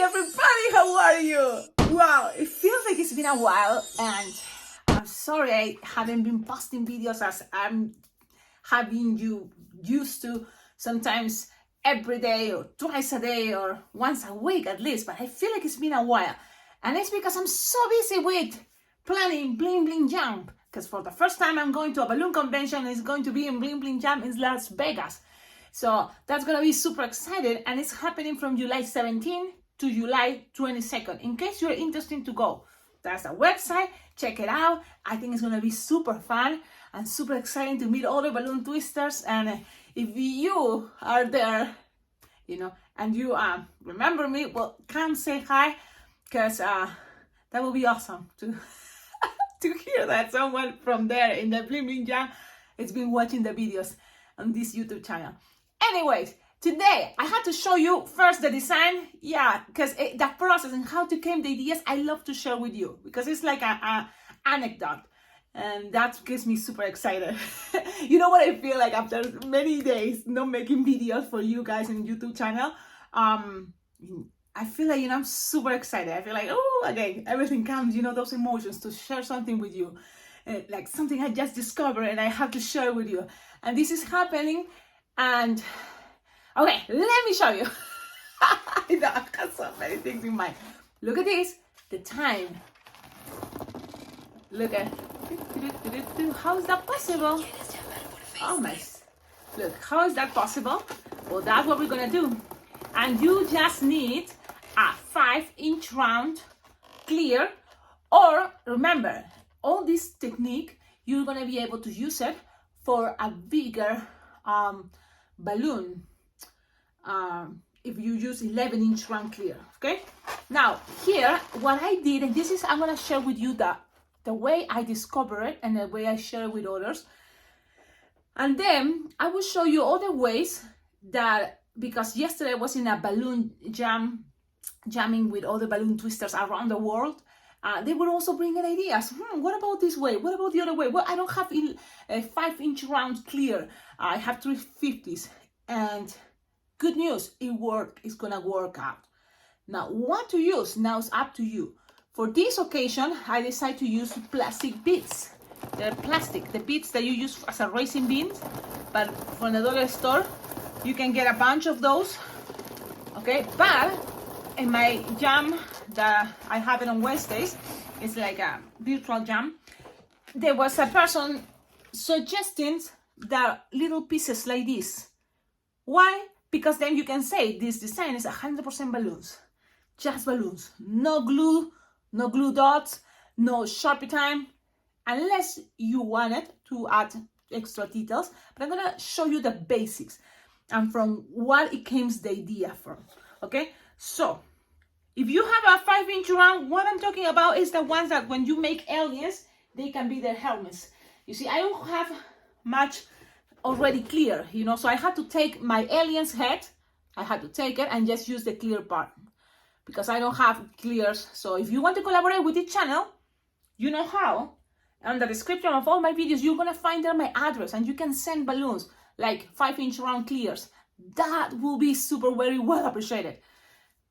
everybody, how are you? Wow, it feels like it's been a while, and I'm sorry I haven't been posting videos as I'm having you used to, sometimes every day or twice a day or once a week at least, but I feel like it's been a while. And it's because I'm so busy with planning Bling Bling Jam, because for the first time I'm going to a balloon convention. It's going to be in Bling Bling Jam in Las Vegas. So that's gonna be super exciting, and it's happening from July 17 to July 22nd. In case you're interested to go, that's a website, check it out. I think it's gonna be super fun and super exciting to meet all the balloon twisters. And if you are there, and you remember me, well, come say hi, because that will be awesome to to hear that someone from there in the Bling Bling Jam has been watching the videos on this YouTube channel. Anyways, today I had to show you first the design, because that process and how to came the ideas I love to share with you, because it's like a anecdote, and that gets me super excited. You know what I feel like after many days not making videos for you guys in YouTube channel? I feel like, I'm super excited. I feel like, okay, everything comes, those emotions to share something with you, like something I just discovered and I have to share with you. And this is happening. And okay, let me show you. I have so many things in mind. Look at this, the time. Look at, how is that possible? Oh my, look, how is that possible? Well, that's what we're gonna do. And you just need a 5-inch round clear, or remember, all this technique, you're gonna be able to use it for a bigger balloon if you use 11-inch round clear. Okay, now here what I did, and this is, I'm gonna share with you the way I discover it and the way I share it with others, and then I will show you other ways that, because yesterday I was in a balloon jamming with other balloon twisters around the world. They were also bringing ideas. What about this way? What about the other way? Well, I don't have a 5-inch round clear. I have 350s. And good news, it's gonna work out. Now, what to use? Now it's up to you. For this occasion, I decided to use plastic beads. They're plastic, the beads that you use as a racing beans, but from the dollar store, you can get a bunch of those. Okay, but in my jam that I have it on Wednesdays, it's like a virtual jam, there was a person suggesting the little pieces like this. Why? Because then you can say this design is 100% balloons, just balloons, no glue dots, no Sharpie time, unless you wanted to add extra details. But I'm gonna show you the basics and from what it came the idea from. Okay, so if you have a 5-inch round, what I'm talking about is the ones that when you make aliens, they can be their helmets. You see, I don't have much already clear, so I had to take my alien's head, I had to take it and just use the clear part, because I don't have clears. So if you want to collaborate with this channel, you know how. On the description of all my videos, you're gonna find there my address, and you can send balloons, like 5-inch round clears. That will be super, very well appreciated,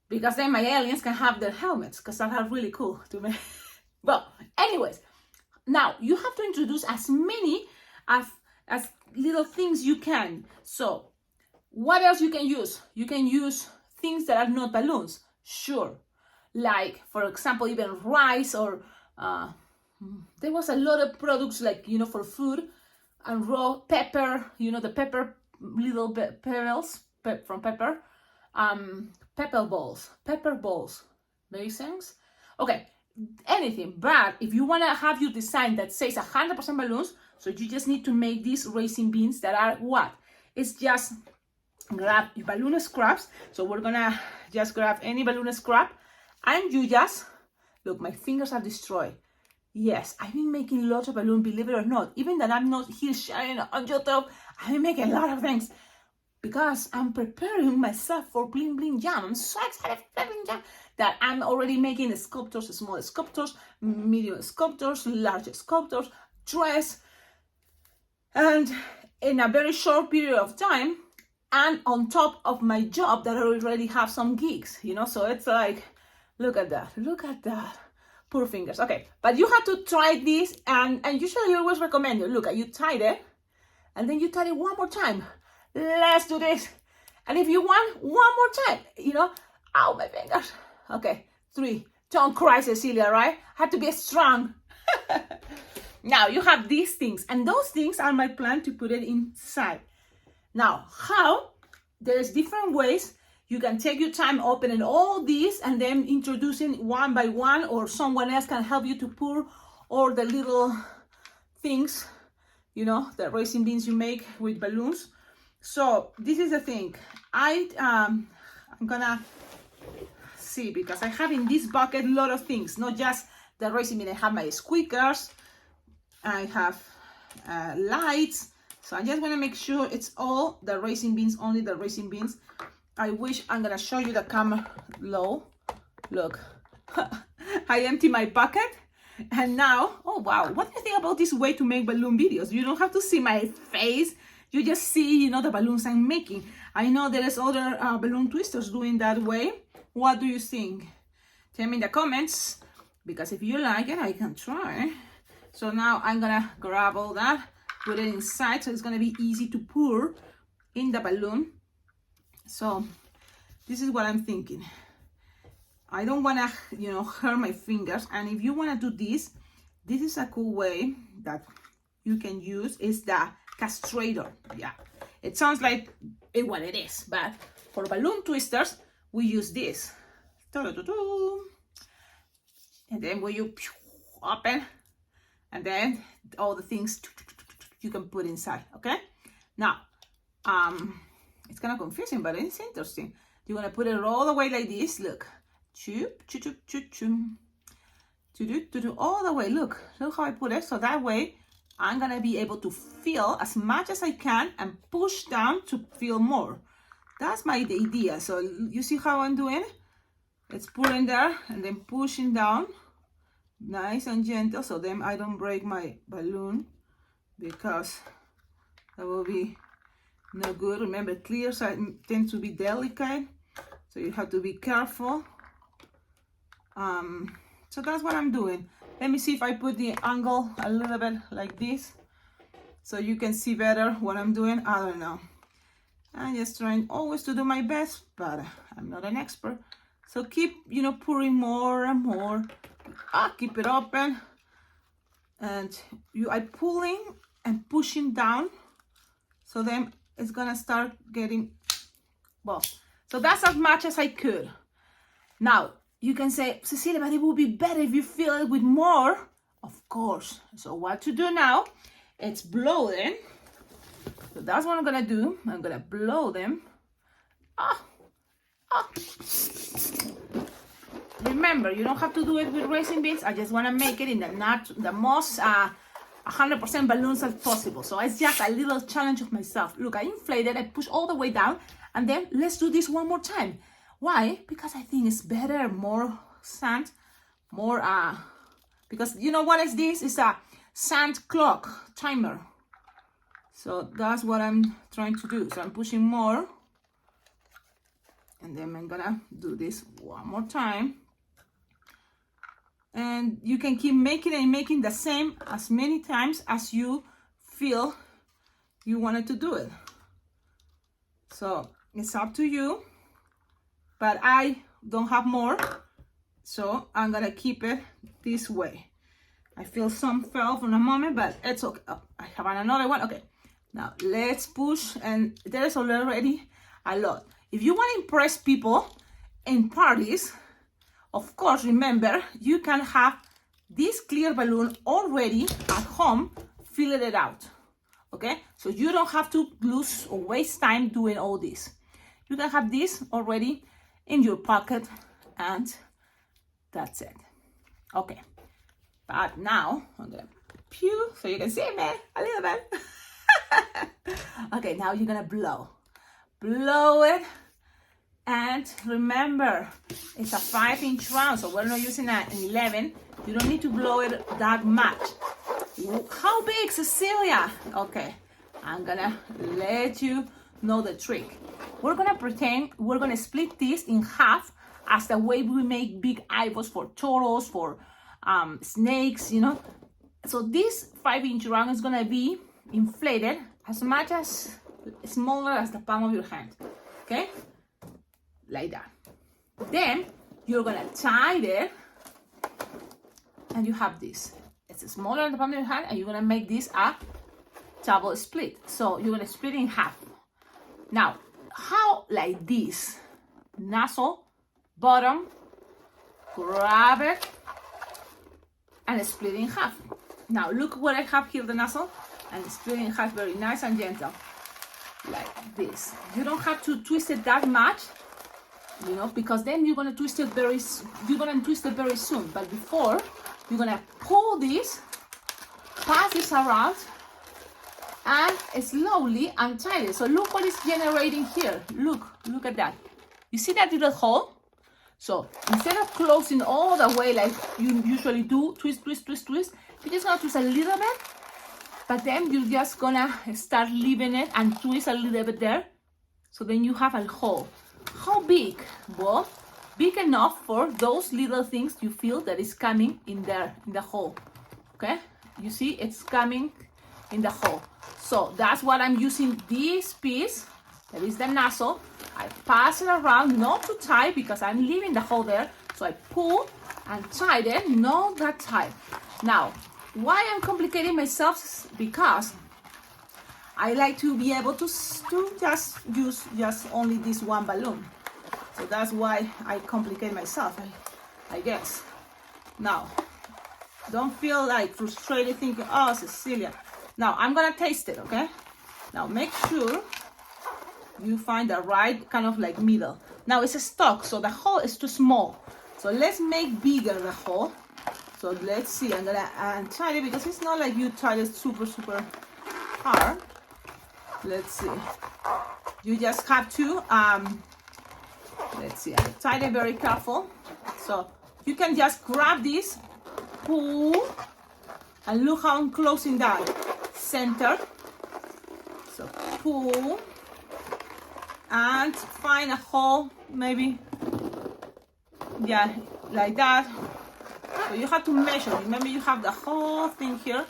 because then my aliens can have their helmets, because that are really cool to me. Well, anyways, now you have to introduce as many as little things you can. So what else you can use? You can use things that are not balloons, sure, like for example even rice, or there was a lot of products like for food, and raw pepper, the pepper, little pebbles from pepper, pepper balls, makes sense? Okay, anything. But if you want to have your design that says 100% balloons, so you just need to make these racing beans that are what? It's just grab your balloon scraps. So we're gonna just grab any balloon scrap, and you just, look, my fingers are destroyed. Yes, I've been making lots of balloons, believe it or not. Even that I'm not here sharing on YouTube, I've been making a lot of things, because I'm preparing myself for Bling Bling Jam. I'm so excited for Bling Bling Jam that I'm already making sculptures, small sculptures, medium sculptures, large sculptures, dress. And in a very short period of time, and on top of my job that I already have some gigs, you know, so it's like, look at that, poor fingers. Okay, but you have to try this, and usually I always recommend it. Look, you tied it, and then you tie it one more time. Let's do this. And if you want, one more time, you know, ow, my fingers. Okay, 3, don't cry, Cecilia, right? Have to be strong. Now you have these things, and those things are my plan to put it inside. Now, how? There's different ways. You can take your time opening all these and then introducing one by one, or someone else can help you to pour all the little things, you know, the raisin beans you make with balloons. So this is the thing. I'm gonna see, because I have in this bucket a lot of things, not just the raisin bean. I have my squeakers, I have lights. So I just want to make sure it's all the raisin beans, only the raisin beans. I wish I'm gonna show you the camera low. Look, I empty my bucket, and now, oh wow, what do you think about this way to make balloon videos? You don't have to see my face. You just see, you know, the balloons I'm making. I know there is other balloon twisters doing that way. What do you think? Tell me in the comments, because if you like it, I can try. So now I'm gonna grab all that, put it inside, so it's gonna be easy to pour in the balloon. So this is what I'm thinking. I don't wanna, you know, hurt my fingers. And if you wanna do this, this is a cool way that you can use, is the castrator. Yeah, it sounds like what it is, but for balloon twisters, we use this. And then when you open, and then all the things you can put inside, okay? Now, it's kind of confusing, but it's interesting. You're gonna put it all the way like this, look. All the way, look how I put it. So that way, I'm gonna be able to feel as much as I can and push down to feel more. That's my idea. So you see how I'm doing? It's putting there and then pushing down, nice and gentle, so then I don't break my balloon, because that will be no good. Remember, clear side tends to be delicate, so you have to be careful. So that's what I'm doing. Let me see if I put the angle a little bit like this, so you can see better what I'm doing. I don't know. I'm just trying always to do my best, but I'm not an expert. So keep, you know, pouring more and more. Keep it open, and I pulling and pushing down, so then it's gonna start getting, well, so that's as much as I could. Now you can say, Cecilia, but it would be better if you fill it with more. Of course. So what to do now? It's blow them. So that's what I'm gonna do. I'm gonna blow them. Remember, you don't have to do it with raisin beans. I just want to make it in the most 100% balloons as possible. So it's just a little challenge of myself. Look, I inflated, I push all the way down, and then let's do this one more time. Why? Because I think it's better, more sand, more because you know what is this? It's a sand clock timer. So that's what I'm trying to do. So I'm pushing more, and then I'm gonna do this one more time. And you can keep making and making the same as many times as you feel you wanted to do it. So it's up to you, but I don't have more, so I'm gonna keep it this way. I feel some fell from a moment, but it's okay. Oh, I have another one. Okay, now let's push, and there's already a lot. If you want to impress people in parties, of course, remember, you can have this clear balloon already at home, filling it out, okay? So you don't have to lose or waste time doing all this. You can have this already in your pocket, and that's it. Okay, but now I'm gonna pew so you can see me a little bit. Okay, now you're gonna blow it. And remember, it's a 5-inch round, so we're not using an 11. You don't need to blow it that much. How big, Cecilia? Okay, I'm gonna let you know the trick. We're gonna pretend we're gonna split this in half as the way we make big eyeballs for turtles, for snakes, you know. So this 5-inch round is gonna be inflated as much as smaller as the palm of your hand, okay? Like that. Then you're gonna tie it, and you have this. It's smaller than the palm of your hand, and you're gonna make this a double split. So you're gonna split it in half. Now, how like this? Nozzle, bottom, grab it, and split it in half. Now look what I have here, the nozzle, and split it in half, very nice and gentle, like this. You don't have to twist it that much, you know, because then you're gonna twist it very soon. But before, you're gonna pull this, pass this around, and slowly untie it. So look what it's generating here. Look at that. You see that little hole? So instead of closing all the way like you usually do, twist, you're just gonna twist a little bit, but then you're just gonna start leaving it and twist a little bit there. So then you have a hole. How big? Well, big enough for those little things you feel that is coming in there, in the hole. Okay? You see it's coming in the hole. So that's what I'm using this piece, that is the nozzle. I pass it around, not too tight because I'm leaving the hole there. So I pull and tie it, not that tight. Now, why I'm complicating myself? Because I like to be able to just use only this one balloon. So that's why I complicate myself, I guess. Now, don't feel like frustrated thinking, oh, Cecilia. Now, I'm gonna taste it, okay? Now, make sure you find the right kind of like middle. Now, it's a stock, so the hole is too small. So let's make bigger the hole. So let's see, I'm gonna tie it because it's not like you tie it super hard. Let's see. You just have to, let's see, I tied it very careful. So you can just grab this, pull, and look how I'm closing that center. So pull, and find a hole, maybe, yeah, like that. So you have to measure. Remember, you have the whole thing here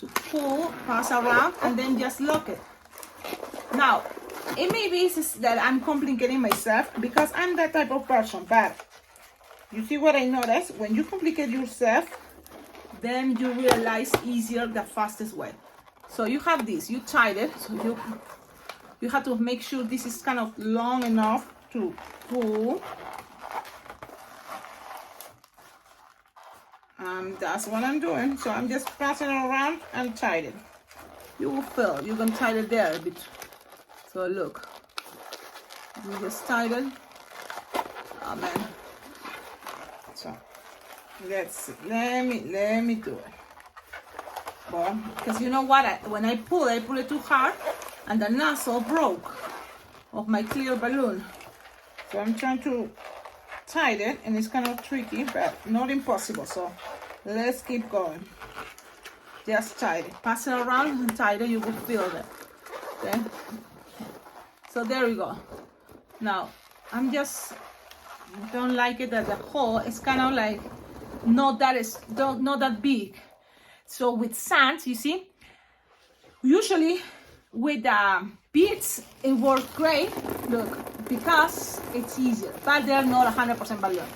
to pull, pass around, and then just lock it. Now, it may be that I'm complicating myself because I'm that type of person, but you see what I noticed? When you complicate yourself, then you realize easier the fastest way. So you have this, you tied it, so you have to make sure this is kind of long enough to pull. That's what I'm doing. So I'm just passing it around and tied it. You will feel, you can tie it there a bit. So look, you just tied it. Oh man. So let's see. Let me do it. Well, because you know what? When I pull it too hard, and the nozzle broke of my clear balloon. So I'm trying to tie it, and it's kind of tricky, but not impossible. So let's keep going. Just tie it. Pass it around and tie it, you will feel it. Okay? So there we go. Now, don't like it that the hole is kind of like not that big. So with sand, you see, usually with beads, it works great, look, because it's easier, but they're not 100% balloon.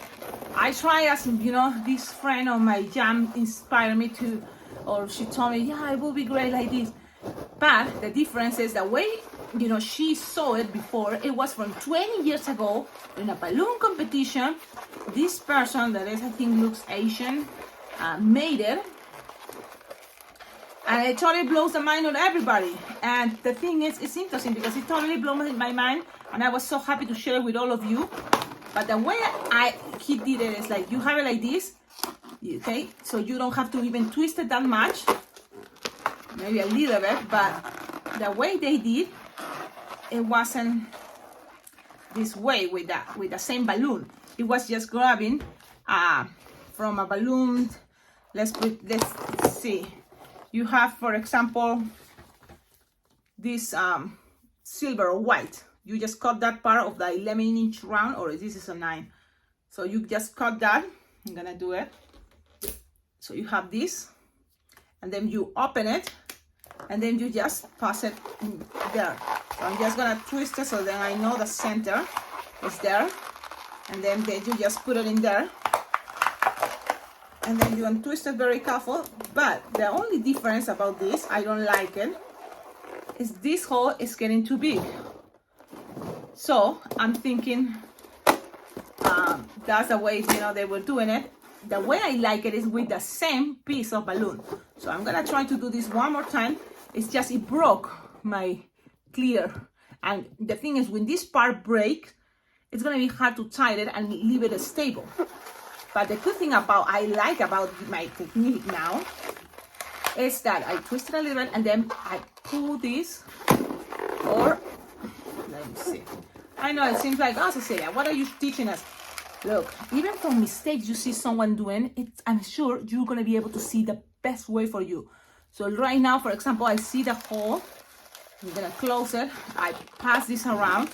I try, as you know, this friend on my jam inspired me to, or she told me, yeah, it will be great like this. But the difference is the way, you know, she saw it before, it was from 20 years ago in a balloon competition. This person that is, I think, looks Asian, made it. And it totally blows the mind on everybody. And the thing is, it's interesting because it totally blew my mind. And I was so happy to share it with all of you. But the way he did it is like, you have it like this, okay? So you don't have to even twist it that much. Maybe a little bit, but the way they did, it wasn't this way with the same balloon. It was just grabbing from a balloon. Let's see. You have, for example, this silver or white. You just cut that part of the 11-inch round, or this is a 9. So you just cut that. I'm gonna do it. So you have this, and then you open it, and then you just pass it in there. So I'm just gonna twist it so then I know the center is there, and then you just put it in there, and then you untwist it very careful. But the only difference about this, I don't like it, is this hole is getting too big. So I'm thinking that's the way, you know, they were doing it. The way I like it is with the same piece of balloon. So I'm gonna try to do this one more time. It's just it broke my clear, and the thing is, when this part breaks, it's gonna be hard to tie it and leave it stable. But the good thing I like about my technique now is that I twist it a little bit, and then I pull this, or let me see. I know it seems like, oh, Cecilia, what are you teaching us? Look, even from mistakes you see someone doing, I'm sure you're gonna be able to see the best way for you. So right now, for example, I see the hole. I'm gonna close it. I pass this around,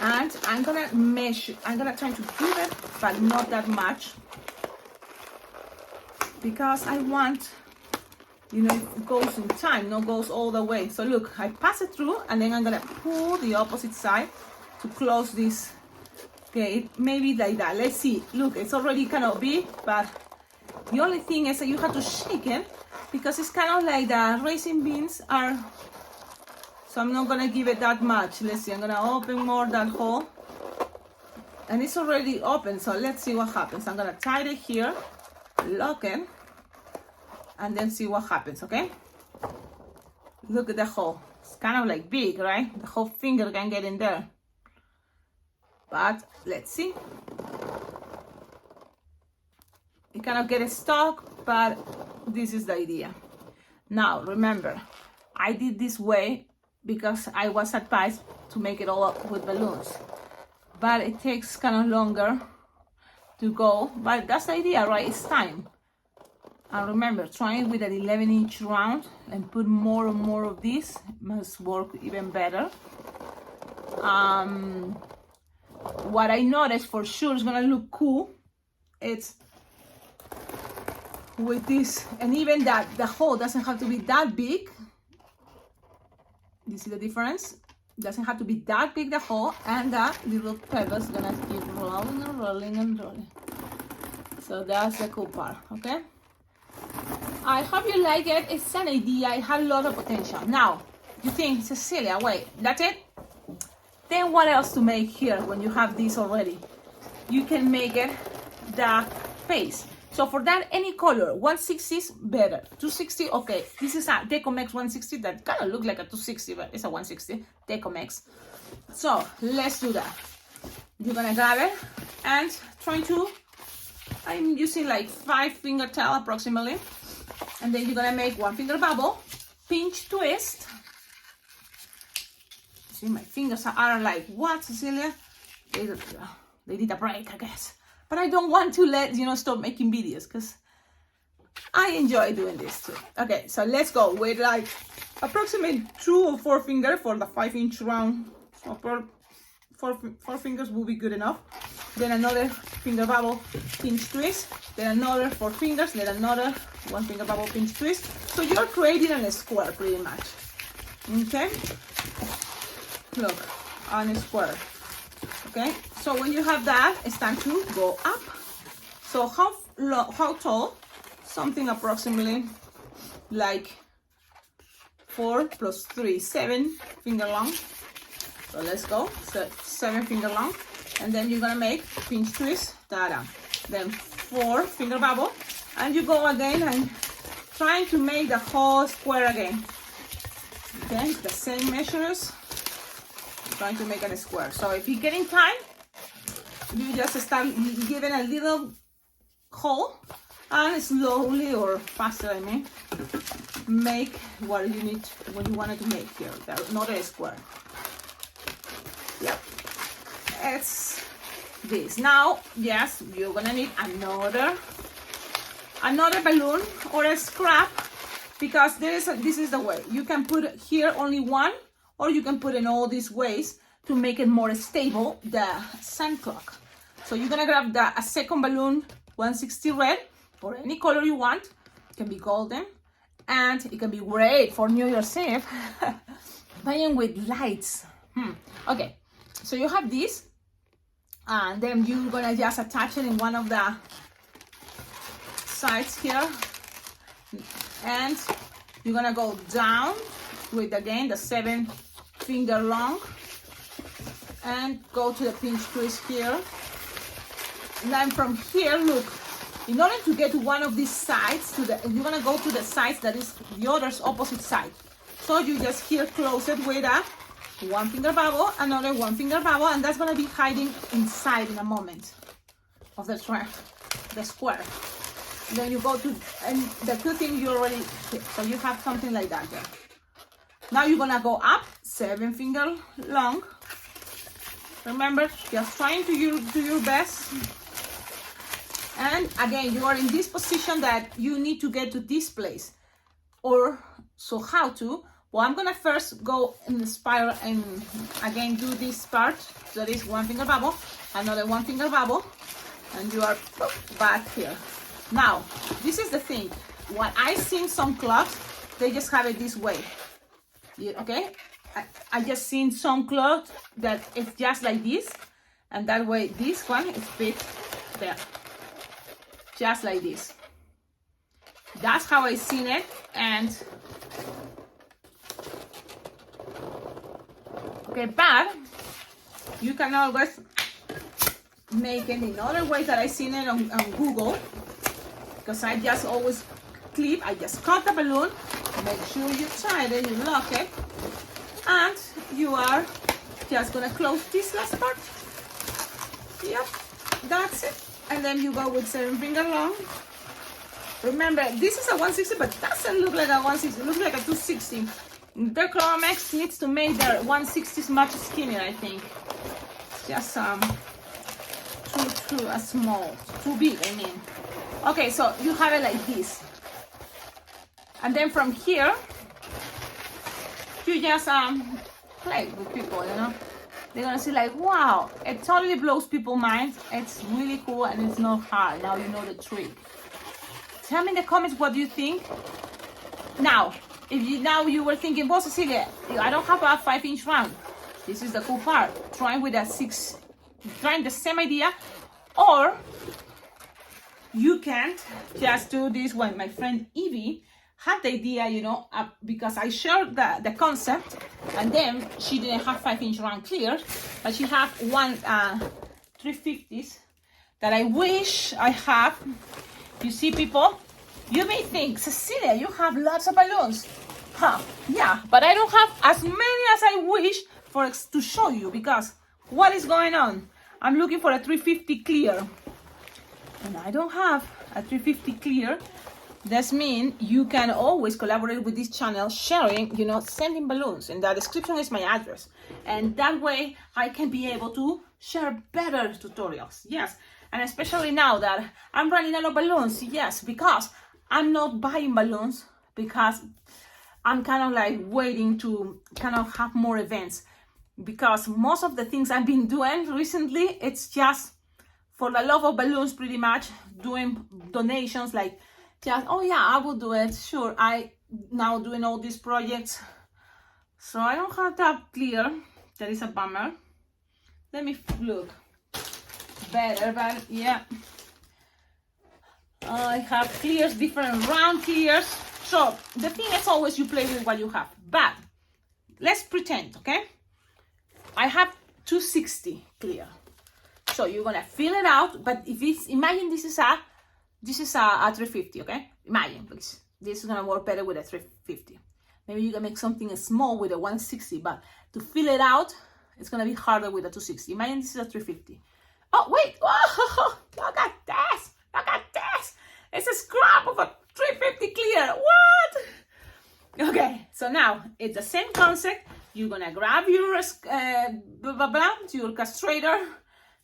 and I'm gonna measure. I'm gonna try to give it, but not that much, because I want, you know, it goes in time, not goes all the way. So look, I pass it through, and then I'm gonna pull the opposite side to close this. Okay, maybe like that. Let's see. Look, it's already kind of big, but the only thing is that you have to shake it, because it's kind of like the raisin beans are. So I'm not gonna give it that much. Let's see, I'm gonna open more that hole, and it's already open. So let's see what happens. I'm gonna tie it here, lock it, and then see what happens. Okay, look at the hole. It's kind of like big, right? The whole finger can get in there, but let's see. You kind of get stuck, but this is the idea. Now remember, I did this way because I was advised to make it all up with balloons, but it takes kind of longer to go, but that's the idea, right? It's time. And remember, trying with an 11-inch round and put more and more of this must work even better. What I noticed for sure is gonna look cool, it's with this, and even that the hole doesn't have to be that big. You see the difference? It doesn't have to be that big, the hole, and that little pebble is gonna keep rolling and rolling and rolling. So that's the cool part, okay? I hope you like it. It's an idea. It had a lot of potential. Now, you think, Cecilia, wait, that's it? Then what else to make here when you have this already? You can make it the face. So for that, any color, 160 is better. 260, okay. This is a Decomex 160 that kind of looks like a 260, but it's a 160 Decomex. So let's do that. You're gonna grab it and I'm using like 5 finger tail approximately. And then you're gonna make 1 finger bubble, pinch twist. See, my fingers are like, what, Cecilia? They need a break, I guess. But I don't want to stop making videos, because I enjoy doing this too. Okay, so let's go with like approximately 2 or 4 fingers for the 5-inch round. So four fingers will be good enough. Then another finger bubble, pinch twist. Then another 4 fingers. Then another 1 finger bubble, pinch twist. So you're creating a square pretty much. Okay. Look, on a square. Okay, so when you have that, it's time to go up. So how tall? Something approximately like 4 plus 3, 7 finger long. So let's go. So 7 finger long, and then you're gonna make pinch twist, ta-da. Then 4 finger bubble, and you go again and trying to make the whole square again. Okay, the same measures. Trying to make it a square. So if you're getting time, you just start giving a little hole, and slowly or faster, I mean, make what you need, what you wanted to make here. Not a square. Yep. It's this. Now, yes, you're gonna need another balloon or a scrap, because this is the way. You can put here only 1, or you can put in all these ways to make it more stable, the sun clock. So you're gonna grab a second balloon, 160 red, or any color you want. It can be golden, and it can be great for New Year's Eve, playing with lights. Okay, so you have this, and then you're gonna just attach it in one of the sides here, and you're gonna go down with, again, the 7-finger long, and go to the pinch twist here. And then from here, look, in order to get to one of these sides, you're gonna go to the sides that is the other's opposite side. So you just here close it with a 1-finger bubble, another 1-finger bubble, and that's gonna be hiding inside in a moment of the square. Then you go to, and the two things you already hit. So you have something like that there. Now you're gonna go up, 7-finger long. Remember, just trying to do your best. And again, you are in this position that you need to get to this place. So how to? Well, I'm gonna first go in the spiral and again do this part. So this 1-finger bubble, another 1-finger bubble, and you are back here. Now, this is the thing. What I seen some clocks, they just have it this way. Okay? I just seen some cloth that it's just like this, and that way this one is fit there, just like this. That's how I seen it, and okay, but you can always make it in other ways that I seen it on Google, because I just always I just cut the balloon, make sure you tight it, you lock it, and you are just gonna close this last part. Yep, that's it. And then you go with 7-finger long. Remember, this is a 160, but doesn't look like a 160, it looks like a 260. The Cloromex needs to make their 160s much skinnier, I think. Just too small, too big, I mean. Okay, so you have it like this. And then from here, you just play with people, you know. They're gonna see like, wow, it totally blows people's minds. It's really cool and it's not hard. Now you know the trick. Tell me in the comments what you think. Now, if you were thinking, well, Cecilia, I don't have a 5-inch round. This is the cool part. Trying with a 6, trying the same idea, or you can just do this one. My friend Evie had the idea, you know, because I shared the concept, and then she didn't have 5-inch round clear, but she have one 350s that I wish I have. You see, people, you may think, Cecilia, you have lots of balloons. Yeah, but I don't have as many as I wish to show you, because what is going on? I'm looking for a 350 clear, and I don't have a 350 clear. That means you can always collaborate with this channel, sharing, you know, sending balloons. In the description is my address. And that way I can be able to share better tutorials. Yes. And especially now that I'm running out of balloons. Yes, because I'm not buying balloons, because I'm kind of like waiting to kind of have more events. Because most of the things I've been doing recently, it's just for the love of balloons, pretty much doing donations, like just, oh yeah, I will do it, sure. I now doing all these projects, so I don't have that clear. That is a bummer. Let me look better, but yeah, I have clears, different round clears. So the thing is always you play with what you have. But let's pretend, okay, I have 260 clear. So you're gonna fill it out, but if it's, imagine this is a 350, okay? Imagine, please. This is gonna work better with a 350. Maybe you can make something small with a 160, but to fill it out, it's gonna be harder with a 260. Imagine this is a 350. Oh, wait, oh, look at this, look at this. It's a scrap of a 350 clear, what? Okay, so now, it's the same concept. You're gonna grab your, your castrator.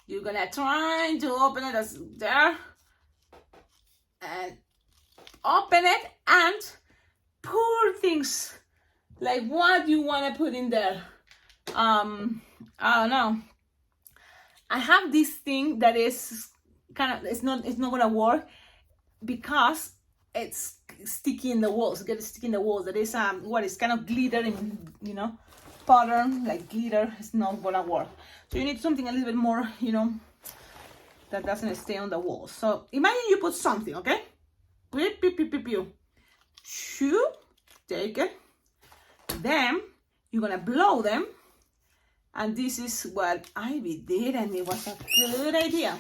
You're gonna try to open it as there. And open it and pour things Like, what do you want to put in there? I don't know. I have this thing that is kind of, it's not gonna work because it's sticky in the walls. It gets sticky in the walls. That is what is kind of glitter and, you know, pattern like glitter. It's not gonna work. So you need something a little bit more, you know, that doesn't stay on the wall. So imagine you put something, okay? Pew, pew, pew, pew, pew. Shoo, take it. Then you're gonna blow them. And this is what Ivy did, and it was a good idea.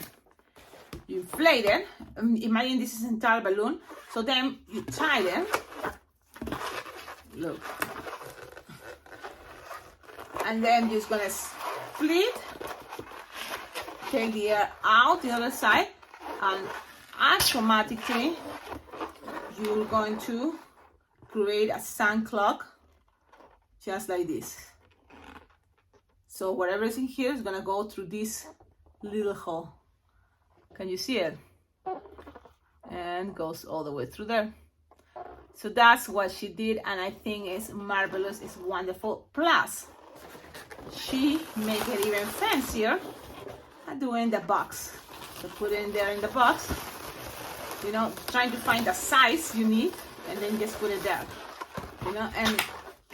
You inflate it. Imagine this is an entire balloon. So then you tie them. Look. And then you're just gonna split. Take the air out the other side, and automatically you're going to create a sun clock just like this. So whatever is in here is gonna go through this little hole. Can you see it? And goes all the way through there. So that's what she did, and I think it's marvelous. It's wonderful. Plus, she made it even fancier by doing the box. So put it in there in the box. You know, trying to find the size you need, and then just put it there. You know,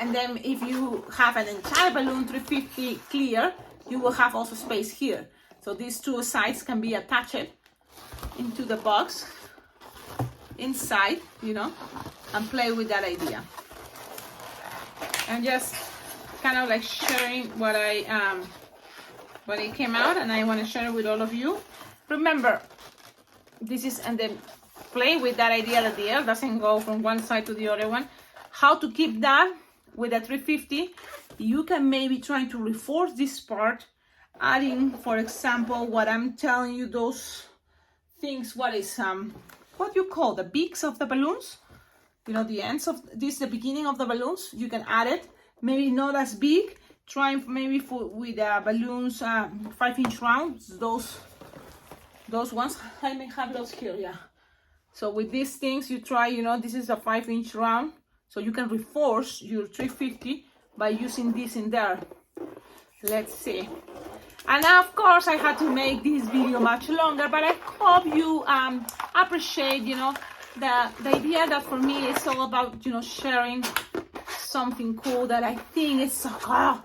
and then if you have an entire balloon 350 clear, you will have also space here. So these two sides can be attached into the box inside, you know, and play with that idea. And just kind of like sharing what it came out, and I want to share it with all of you. Remember, this is, and then play with that idea that the air doesn't go from one side to the other one. How to keep that with a 350, you can maybe try to reinforce this part, adding, for example, what I'm telling you, those things, what is what you call the beaks of the balloons, you know, the ends of this, the beginning of the balloons. You can add it, maybe not as big, try maybe with balloons 5-inch rounds, those ones. I may have those here, yeah. So with these things you try, you know, this is a 5-inch round, so you can reinforce your 350 by using this in there. Let's see. And of course I had to make this video much longer, but I hope you appreciate, you know, the idea that for me it's all about, you know, sharing something cool that I think is so cool,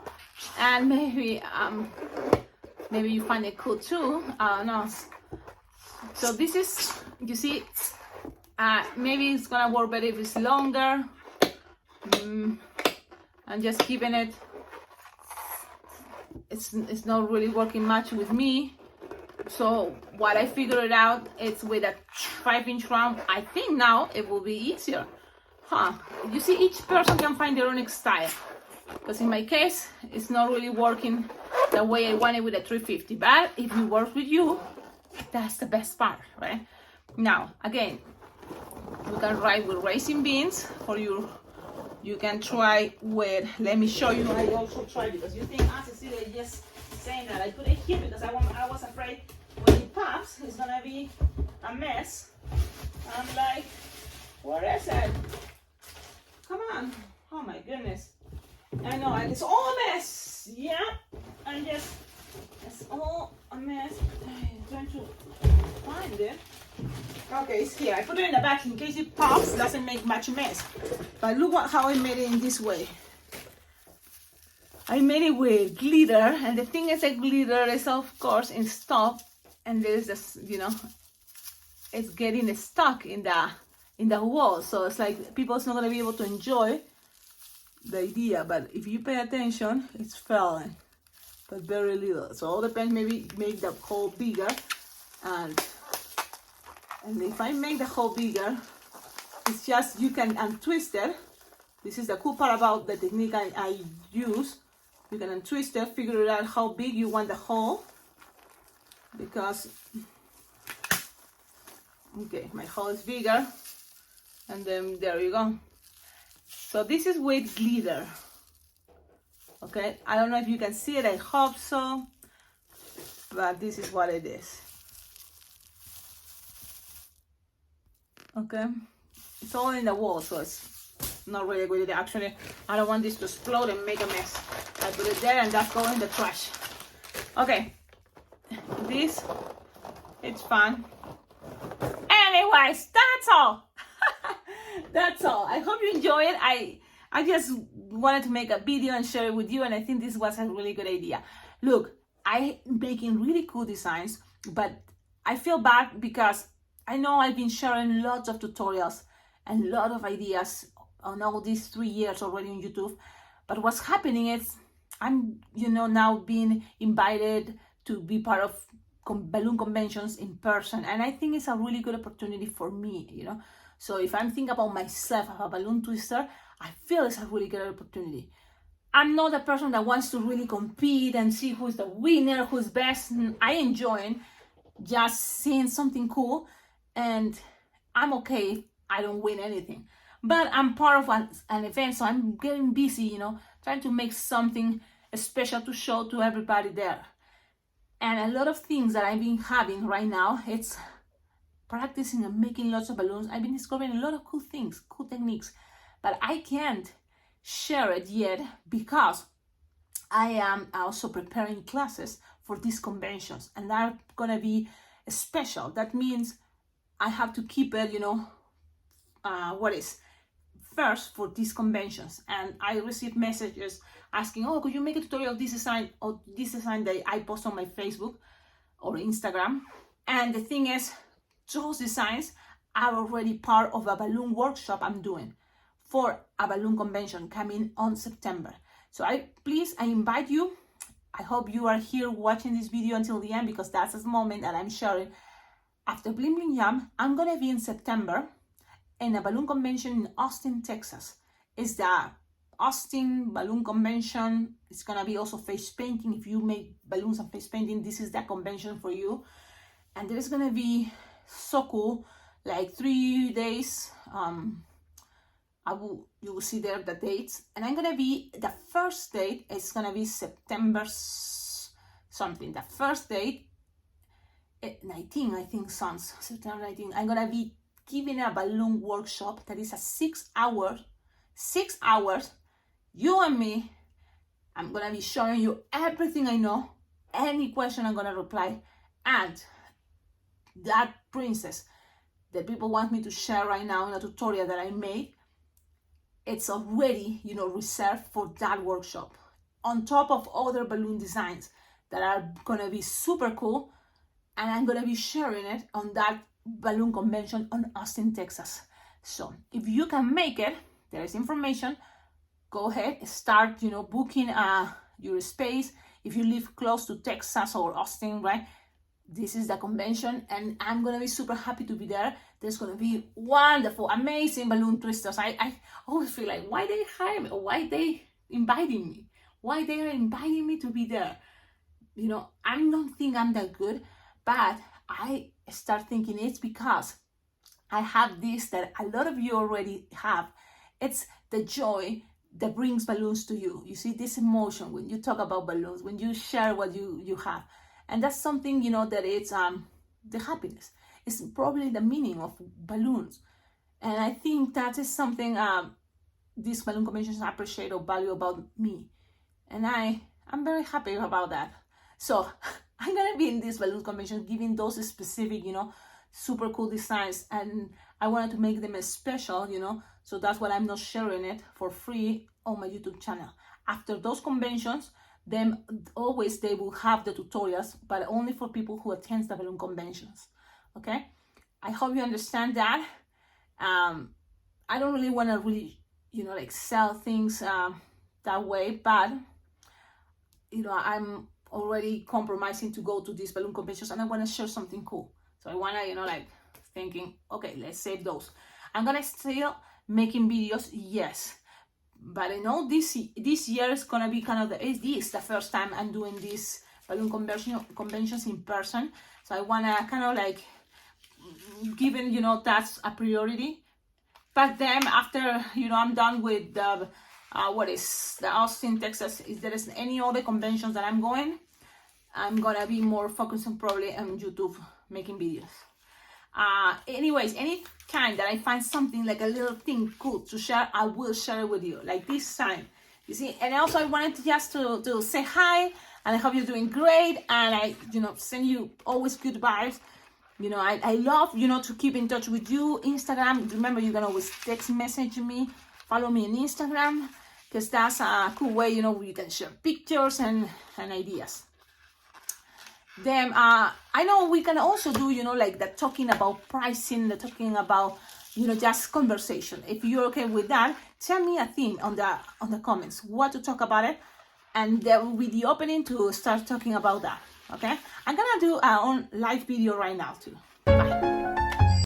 and maybe you find it cool too. I don't know. So this is, you see, maybe it's gonna work better if it's longer. I'm just keeping it. It's not really working much with me. So what I figured out is with a 5-inch round, I think now it will be easier. You see, each person can find their own style. Because in my case, it's not really working the way I want it with a 350. But if it works with you, that's the best part, right? Now, again, you can write with raisin beans for your. You can try with, let me show you, I also try, because you think, Cecilia, just saying that. I put it here because I was afraid when it pops, it's gonna be a mess. I'm like, where is it? Come on. Oh my goodness. I know, and it's all a mess. Yeah, it's all a mess. I'm trying to find it. Okay, it's here. I put it in the back in case it pops, doesn't make much mess. But look how I made it in this way. I made it with glitter, and the thing is that glitter is of course in stock, and there's this, you know, it's getting stuck in the wall. So it's like people's not gonna be able to enjoy the idea. But if you pay attention, it's falling, but very little. So all depends. Maybe make the hole bigger, and if I make the hole bigger, it's just you can untwist it. This is the cool part about the technique I use. You can untwist it, figure out how big you want the hole. Because, okay, my hole is bigger. And then there you go. So this is with glitter. Okay, I don't know if you can see it, I hope so. But this is what it is. Okay, it's all in the wall, so it's not really a good idea. Actually, I don't want this to explode and make a mess. I put it there and that's going in the trash. Okay, this, it's fun. Anyways, that's all. That's all. I hope you enjoy it. I just wanted to make a video and share it with you, and I think this was a really good idea. Look, I'm making really cool designs, but I feel bad because I know I've been sharing lots of tutorials and a lot of ideas on all these 3 years already on YouTube. But what's happening is I'm, now being invited to be part of balloon conventions in person, and I think it's a really good opportunity for me, So if I'm thinking about myself as a balloon twister, I feel it's a really good opportunity. I'm not a person that wants to really compete and see who's the winner, who's best. I enjoy just seeing something cool, and I'm okay if I don't win anything. But I'm part of an event, so I'm getting busy, trying to make something special to show to everybody there. And a lot of things that I've been having right now, it's practicing and making lots of balloons. I've been discovering a lot of cool things, cool techniques, but I can't share it yet because I am also preparing classes for these conventions, and they're gonna be special. That means I have to keep it, first for these conventions. And I receive messages asking, oh, could you make a tutorial of this design or this design that I post on my Facebook or Instagram? And the thing is, those designs are already part of a balloon workshop I'm doing for a balloon convention coming on September. So I invite you. I hope you are here watching this video until the end, because that's the moment that I'm sharing. After Bling Bling Jam, I'm gonna be in September in a balloon convention in Austin, Texas. It's the Austin Balloon Convention. It's gonna be also face painting. If you make balloons and face painting, this is the convention for you. And there's gonna be so cool, like 3 days. You will see there the dates, and I'm gonna be, the first date is gonna be September something. The first date, 19, I think, September 19. I'm gonna be giving a balloon workshop that is a 6 hours, you and me. I'm gonna be showing you everything I know. Any question I'm gonna reply, and that princess that people want me to share right now in a tutorial that I made, it's already, reserved for that workshop, on top of other balloon designs that are gonna be super cool, and I'm gonna be sharing it on that balloon convention on Austin, Texas. So if you can make it, there is information. Go ahead, start, booking your space. If you live close to Texas or Austin, right? This is the convention, and I'm gonna be super happy to be there. There's gonna be wonderful, amazing balloon twisters. I always feel like, why they hire me, or why they inviting me, why they are inviting me to be there. I don't think I'm that good, but I start thinking it's because I have this that a lot of you already have. It's the joy that brings balloons to you. You see this emotion when you talk about balloons, when you share what you have. And that's something, that it's the happiness. It's probably the meaning of balloons. And I think that is something these balloon conventions appreciate or value about me. And I'm very happy about that. So I'm going to be in this balloon convention giving those specific, super cool designs. And I wanted to make them special, so that's why I'm not sharing it for free on my YouTube channel. After those conventions, then always they will have the tutorials, but only for people who attend the balloon conventions. Okay, I hope you understand that. I don't really want to really, sell things that way, but I'm already compromising to go to these balloon conventions, and I want to share something cool. So I want to, thinking, okay, let's save those. I'm gonna still making videos, yes. But I know this year is gonna be this the first time I'm doing these balloon conventions in person. So I wanna given that's a priority. But then after I'm done with the Austin, Texas, if there is any other conventions that I'm gonna be more focused on probably on YouTube making videos. Anyways, any time that I find something like a little thing cool to share, I will share it with you, like this time, you see. And also I wanted to just to say hi, and I hope you're doing great, and I send you always good vibes. I love to keep in touch with you. Instagram, remember, you can always text message me, follow me on Instagram, because that's a cool way we can share pictures and ideas. Then I know we can also do like the talking about pricing, the talking about just conversation. If you're okay with that, tell me a theme on the comments, what to talk about it, and there will be the opening to start talking about that. Okay, I'm gonna do a live video right now too. Bye.